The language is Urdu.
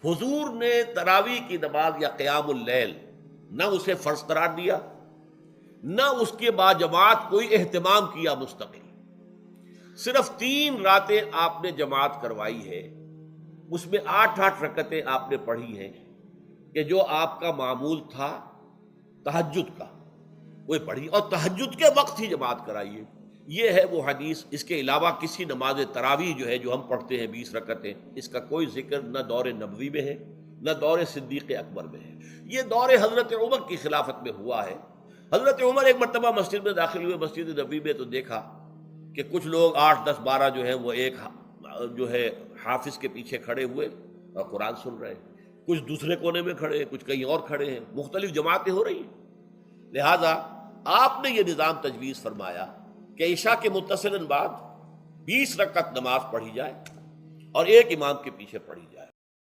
حضور نے تراویح کی نماز یا قیام اللیل نہ اسے فرض قرار دیا، نہ اس کے بعد جماعت کوئی اہتمام کیا مستقل، صرف 3 راتیں آپ نے جماعت کروائی ہے، اس میں 8 رکعتیں آپ نے پڑھی ہیں کہ جو آپ کا معمول تھا تہجد کا وہ پڑھی، اور تہجد کے وقت ہی جماعت کرائی ہے۔ یہ ہے وہ حدیث، اس کے علاوہ کسی نماز تراویح جو ہے جو ہم پڑھتے ہیں 20 رکعتیں، اس کا کوئی ذکر نہ دور نبوی میں ہے نہ دور صدیق اکبر میں ہے۔ یہ دور حضرت عمر کی خلافت میں ہوا ہے۔ حضرت عمر ایک مرتبہ مسجد میں داخل ہوئے، مسجد نبوی میں، تو دیکھا کہ کچھ لوگ 8 10 12 جو ہیں وہ ایک جو ہے حافظ کے پیچھے کھڑے ہوئے اور قرآن سن رہے ہیں، کچھ دوسرے کونے میں کھڑے ہیں، کچھ کہیں اور کھڑے ہیں، مختلف جماعتیں ہو رہی ہیں۔ لہٰذا آپ نے یہ نظام تجویز فرمایا کہ عشاء کے متصلاً بعد 20 رکعت نماز پڑھی جائے اور ایک امام کے پیچھے پڑھی جائے۔